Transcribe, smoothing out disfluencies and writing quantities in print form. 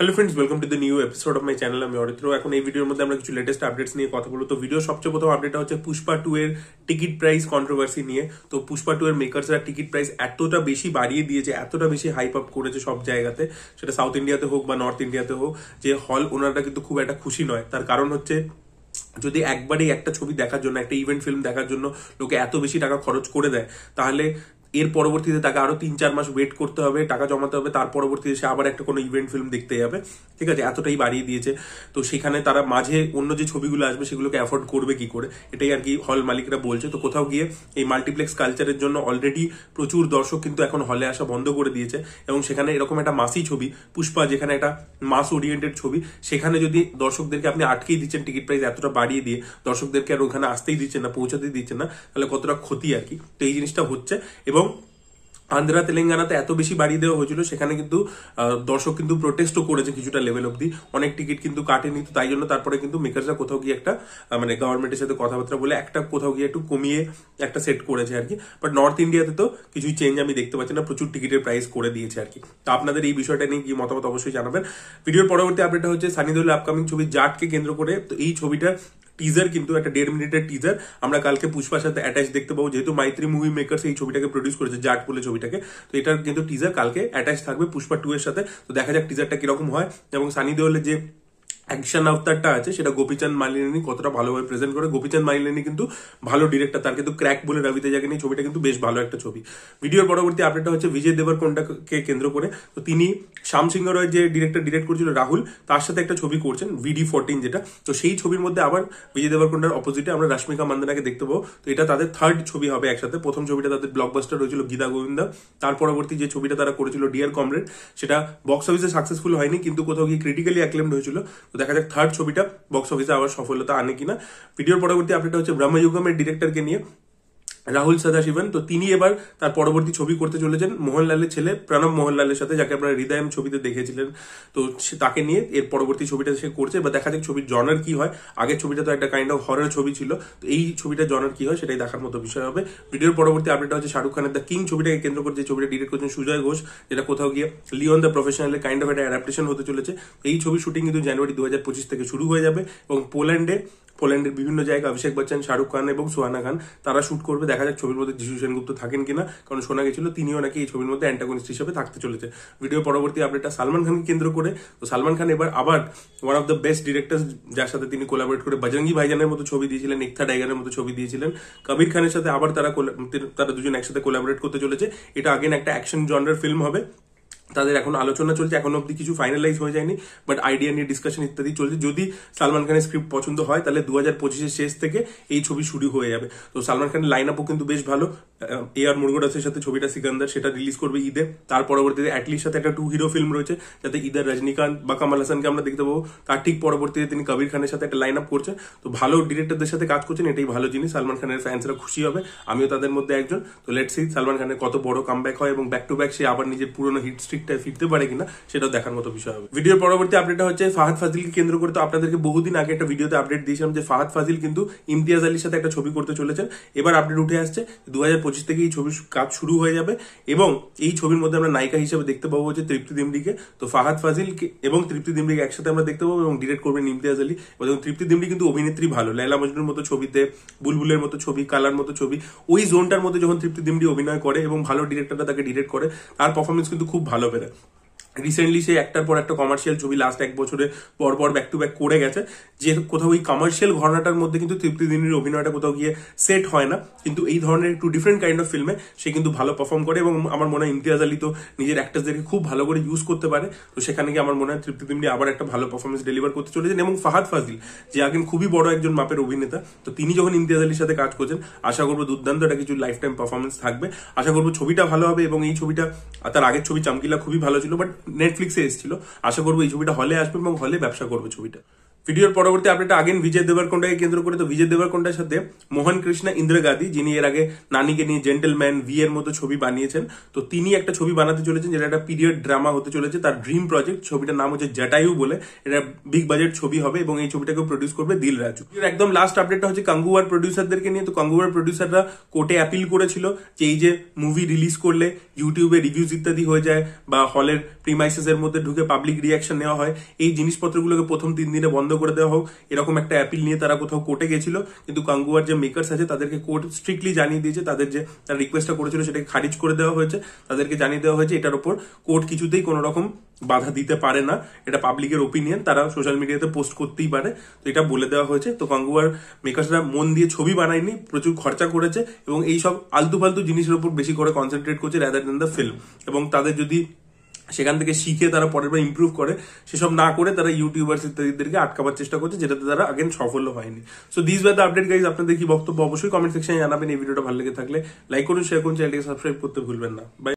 Hello friends, welcome to the new episode of my channel. আমি অরিত্র। এখন এই ভিডিওর মধ্যে আমরা কিছু লেটেস্ট আপডেটস নিয়ে কথা বলবো। তো ভিডিও সবচেয়ে প্রথম আপডেটটা হচ্ছে পুষ্পা 2 এর টিকিট প্রাইস কন্ট্রোভার্সি নিয়ে। তো পুষ্পা 2 এর মেকার্সরা টিকিট প্রাইস এতটা বেশি বাড়িয়ে দিয়েছে, এতটা বেশি হাইপ আপ করেছে সব জায়গাতে, সেটা সাউথ ইন্ডিয়াতে হোক বা নর্থ ইন্ডিয়াতে হোক, যে হল ওনারা কিন্তু খুব একটা খুশি নয়। তার কারণ হচ্ছে, যদি একবারই একটা ছবি দেখার জন্য, একটা ইভেন্ট ফিল্ম দেখার জন্য লোকে এত বেশি টাকা খরচ করে দেয়, তাহলে এর পরবর্তীতে তাকে আরো 3-4 মাস ওয়েট করতে হবে, টাকা জমাতে হবে, তার পরবর্তীতে সে আবার একটা কোনো ইভেন্ট ফিল্ম দেখতে যাবে। ঠিক আছে, এতটাই বাড়িয়ে দিয়েছে। তো সেখানে তারা মাঝে অন্য যে ছবিগুলো আসবে সেগুলোকে অ্যাফোর্ড করবে কি করে, এটাই আর কি হল মালিকরা বলছে। তো কোথাও গিয়ে এই মাল্টিপ্লেক্স কালচারের জন্য অলরেডি প্রচুর দর্শক কিন্তু এখন হলে আসা বন্ধ করে দিয়েছে, এবং সেখানে এরকম একটা মাসি ছবি পুষ্পা, যেখানে একটা মাস ওরিয়েন্টেড ছবি, সেখানে যদি দর্শকদেরকে আপনি আটকেই দিচ্ছেন টিকিট প্রাইস এতটা বাড়িয়ে দিয়ে, দর্শকদেরকে আর ওখানে আসতেই দিচ্ছেন না, পৌঁছাতেই দিচ্ছেন না, তাহলে কতটা ক্ষতি আর কি। তো এই জিনিসটা হচ্ছে। এবং আন্ধ্রা তেলেঙ্গানাতে এত বেশি বাড়িয়ে দেওয়া হয়েছিল, সেখানে কিন্তু দর্শক কিন্তু প্রোটেস্টও করেছে কিছুটা লেভেল অব্দি, অনেক টিকিট কিন্তু কাটেনি। তো তাই জন্য তারপরে কিন্তু মেকার্সরা কোথাও গিয়ে একটা মানে গভর্নমেন্টের সাথে কথাবার্তা বলে একটা কোথাও গিয়ে একটু কমিয়ে একটা সেট করেছে আর কি। বাট নর্থ ইন্ডিয়াতে তো কিছুই চেঞ্জ আমি দেখতে পাচ্ছি না, প্রচুর টিকিটের প্রাইস করে দিয়েছে আর কি। তো আপনাদের এই বিষয়টা নিয়ে কি মতামত অবশ্যই জানাবেন। ভিডিওর পরবর্তী আপডেটটা হচ্ছে সানি দেওলের আপকামিং ছবি জাটকে কেন্দ্র করে। তো এই ছবিটা টিজার কিন্তু একটা 1.5 মিনিটের টিজার আমরা কালকে পুষ্পার সাথে অ্যাটাচ দেখতে পাবো, যেহেতু মাইত্রী মুভি মেকার্স এই ছবিটাকে প্রডিউস করেছে, জাট বলে ছবিটাকে। তো এটার কিন্তু টিজার কালকে অ্যাটাচ থাকবে পুষ্পা 2 এর সাথে। তো দেখা যাক টিজারটা কিরকম হয়, এবং সানি দেওলের যে অ্যাকশন আফতারটা আছে সেটা গোপীচাঁদ মালিনী কতটা ভালোভাবে প্রেজেন্ট করে। গোপীচাঁদ মালিনী কিন্তু ভালো ডিরেক্টর, তার কিন্তু ক্র্যাক বলে রবি তেজাকে নিয়ে ছবিটা কিন্তু বেশ ভালো একটা ছবি। ভিডিওর পরবর্তী আপডেটটা হচ্ছে বিজয় দেবরকোন্ডাকে কেন্দ্র করে। তো তিনি শ্যাম সিংহ রয় যে ডিরেক্ট করেছিল রাহুল, তার সাথে একটা ছবি করছেন VD14 যেটা। তো সেই ছবির মধ্যে আবার বিজয় দেবরকোন্ডার অপোজিটে আমরা রাশ্মিকা মান্দানাকে দেখতে পাবো। তো এটা তাদের থার্ড ছবি হবে একসাথে। প্রথম ছবিটা তাদের ব্লকবাস্টার হয়েছিল গীতা গোবিন্দা, তার পরবর্তী যে ছবিটা তারা করেছিল ডিয়ার কমরেড, সেটা বক্স অফিসে সাকসেসফুল হয়নি, কিন্তু কোথাও গিয়ে ক্রিটিক্যালি অ্যাক্লেমড হয়েছিল। তো দেখা যাক থার্ড ছবিটা বক্স অফিসে আবার সফলতা আনে কিনা। ভিডিওর পরবর্তী আপডেট হচ্ছে ব্রহ্মযুগমের ডিরেক্টরকে নিয়ে, রাহুল সদাশিবন। তো তিনি এবার তার পরবর্তী ছবি করতে চলেছেন মোহনলালের ছেলে প্রণব মোহনলালের সাথে, যাকে আপনারা হৃদয়ম ছবিতে দেখেছিলেন। তো তাকে নিয়ে এর পরবর্তী ছবিটা সে করছে। এবার দেখা যাক ছবির জনার কি হয়। আগের ছবিটা তো একটা কাইন্ড অফ হরর ছবি ছিল, তো এই ছবিটা জনার কি হয় সেটাই দেখার মতো বিষয় হবে। ভিডিওর পরবর্তী আপডেট হচ্ছে শাহরুখ খানের দ্য কিং ছবিটাকে কেন্দ্র করে যে ছবিটা ডিরেক্ট করছেন সুজয় ঘোষ, যেটা কোথাও গিয়ে লিওন দ্য প্রফেশনালের কাইন্ড অফ একটা অ্যাডাপ্টেশন হতে চলেছে। এই ছবি শুটিং কিন্তু জানুয়ারি 2025 থেকে শুরু হয়ে যাবে, এবং পোল্যান্ডের বিভিন্ন জায়গায় অভিষেক বচ্চন, শাহরুখ খান এবং সোহানা খান তারা শুট করবে। দেখা যাক ছবির মধ্যে যিশু সেনগুপ্ত থাকেন কিনা, কারণ শোনা গেছিল তিনিও নাকি এই ছবির মধ্যে অ্যান্টাগনিস্ট হিসেবে থাকতে চলেছে। ভিডিও পরবর্তী আপডেটটা সালমান খানকে কেন্দ্র করে। তো সালমান খান এবার আবার one of the best director, যার সাথে তিনি কোলাবরেট করে বজরঙ্গি ভাইজানের মতো ছবি দিয়েছিলেন, ইকথা টাইগারের মতো ছবি দিয়েছিলেন, কবির খানের সাথে আবার তারা দুজন একসাথে কোলাবরেট করতে চলেছে। এটা আগেন একটা অ্যাকশন জনরার ফিল্ম হবে। তাদের এখন আলোচনা চলছে, এখন অব্দি কিছু ফাইনালাইজ হয়ে যায়নি, বাট আইডিয়া নিয়ে ডিসকাশন ইত্যাদি চলছে। যদি সালমান খানের স্ক্রিপ্ট পছন্দ হয়, তাহলে 2025-এর শেষ থেকে এই ছবি শুরু হয়ে যাবে। তো সালমান খানের লাইন আপও কিন্তু বেশ ভালো। AR মুরুগাদাসের সাথে ছবিটা সিকান্দার, সেটা রিলিজ করবে ঈদে। তার পরবর্তীতে অ্যাটলির সাথে একটা 2 হিরো ফিল্ম রয়েছে, যাতে ঈদের রজনীকান্ত বা কামাল হাসানকে আমরা দেখতে পাবো। তার ঠিক পরবর্তীতে তিনি কবির খানের সাথে একটা লাইন আপ করছেন। তো ভালো ডিরেক্টরদের সাথে কাজ করছেন, এটাই ভালো জিনিস। সালমান খানের ফ্যান্সরা খুশি হবে, আমিও তাদের মধ্যে একজন। তো লেটস সি সালমান খানের কত বড় কামব্যাক হয়, এবং ব্যাক টু ব্যাক সে আবার নিজের পুরনো হিট স্ট্রিকটায় ফিরতে পারে কিনা, সেটাও দেখার মতো বিষয় হবে। ভিডিওর পরবর্তী আপডেটটা হচ্ছে ফাহাদ ফাজিলকে কেন্দ্র করে। তো আপনাদেরকে বহুদিন আগে একটা ভিডিওতে আপডেট দিয়েছিলাম যে ফাহাদ ফাজিল কিন্তু ইমতিয়াজ আলীর সাথে একটা ছবি করতে চলেছেন। এবার আপডেট উঠে আসছে 2025 থেকে এই ছবির কাজ শুরু হয়ে যাবে, এবং এই ছবির মধ্যে আমরা নায়িকা হিসেবে দেখতে পাবো হচ্ছে তৃপ্তি দিমরিকে। তো ফাহাদ ফাজিল এবং তৃপ্তি দিমরিকে একসাথে আমরা দেখতে পাবো, এবং ডিরেক্ট করবেন ইমতিয়াজ আলী। এবং তৃপ্তি দিমরি কিন্তু অভিনেত্রী ভালো, লায়লা মজনুর মতো ছবিতে, বুলবুলের মতো ছবি, কালার মতো ছবি, ওই জোনটার মধ্যে যখন তৃপ্তি দিমরি অভিনয় করে এবং ভালো ডিরেক্টররা তাকে ডিরেক্ট করে, তার পারফরমেন্স কিন্তু খুব ভালো বেরোয়। রিসেন্টলি সে একটার পর একটা কমার্শিয়াল ছবি লাস্ট 1 বছরে পর পর ব্যাক টু ব্যাক করে গেছে, যে কোথাও ওই কমার্শিয়াল ঘটনাটার মধ্যে কিন্তু তৃপ্তি দিমরির অভিনয়টা কোথাও গিয়ে সেট হয় না, কিন্তু এই ধরনের একটু ডিফারেন্ট কাইন্ড অফ ফিল্মে সে কিন্তু ভালো পারফর্ম করে। এবং আমার মনে হয় ইমতিয়াজ আলী তো নিজের অ্যাক্টার্সদেরকে খুব ভালো করে ইউজ করতে পারে। তো সেখানে গিয়ে আমার মনে হয় তৃপ্তি দিমরি আবার একটা ভালো পারফরমেন্স ডেলিভার করতে চলেছেন। এবং ফাহাদ ফাজিল, যে আগেন খুবই বড় একজন মাপের অভিনেতা, তো তিনি যখন ইমতিয়াজ আলীর সাথে কাজ করছেন, আশা করবো দুর্দান্ত একটা কিছু লাইফ টাইম পারফরমেন্স থাকবে। আশা করবো ছবিটা ভালো হবে, এবং এই ছবিটা তার আগের ছবি চামকিলা খুবই ভালো ছিল, বাট নেটফ্লিক্সে এসেছিল। আশা করবো এই ছবিটা হলে আসবে এবং হলে ব্যবসা করবে ছবিটা। ভিডিওর পরবর্তী আপডেট আগেন বিজয় দেবরকোন্ডাকে কেন্দ্র করে। তো বিজয় দেবরকোন্ডার সাথে মোহন কৃষ্ণা ইন্দ্রগাদি, যিনি এর আগে নানিকে নিয়ে জেন্টলম্যান, ভি এর মতো ছবি বানিয়েছেন, তো তিনি একটা ছবি বানাতে চলেছেন যেটা একটা পিরিয়ড ড্রামা হতে চলেছে। তার ড্রিম প্রজেক্ট, ছবিটার নাম হচ্ছে জটায়ু বলে। এটা বিগ বাজেট ছবি হবে এবং এই ছবিটাকে প্রডিউস করবে দিল রাজু। একদম লাস্ট আপডেটটা হচ্ছে কাঙ্গুয়ার প্রডিউসারদেরকে নিয়ে। তো কাঙ্গুয়ার প্রডিউসাররা কোর্টে অ্যাপিল করেছিল যে এই যে মুভি রিলিজ করলে ইউটিউবে রিভিউজ ইত্যাদি হয়ে যায় বা হলের প্রিমাইসেস এর মধ্যে ঢুকে পাবলিক রিয়াকশন নেওয়া হয়, এই জিনিসপত্রগুলোকে প্রথম 3 দিনে বন্ধ করে দেওয়া হোক, এরকম একটা অ্যাপিল নিয়ে তারা কোথাও কোর্টে গেছিল। কিন্তু কাঙ্গুয়ার যে মেকার্স আছে তাদেরকে কোর্ট স্ট্রিক্টলি জানিয়ে দিয়েছে, তাদের যে তারা রিকোয়েস্টটা করেছিল সেটাকে খারিজ করে দেওয়া হয়েছে। তাদেরকে জানিয়ে দেওয়া হয়েছে এটার উপর কোর্ট কিছুতেই কোনো রকম বাধা দিতে পারে না, এটা পাবলিকের ওপিনিয়ন, তারা সোশ্যাল মিডিয়াতে পোস্ট করতেই পারে। তো এটা বলে দেওয়া হয়েছে। তো কাঙ্গুয়ার মেকার্সরা মন দিয়ে ছবি বানায়নি, প্রচুর খরচা করেছে এবং এই সব আলতু ফালতু জিনিসের উপর বেশি করে কনসেন্ট্রেট করছে রাদার দ্যান দ্য ফিল্ম। এবং তাদের যদি সেখান থেকে শিখে তারা পরের বার ইমপ্রুভ করে, সেসব না করে তারা ইউটিউবার্স ইত্যাদিদেরকে আটকাবার চেষ্টা করছে, যেটাতে তারা আগেন সফল হয়নি। So this were the update guys. আপনাদের কি বক্তব্য অবশ্যই কমেন্ট সেকশনে জানাবেন। এই ভিডিওটা ভালো লেগে থাকলে লাইক করুন, শেয়ার করুন, চ্যানেলটিকে সাবস্ক্রাইব করতে ভুলবেন না। বাই।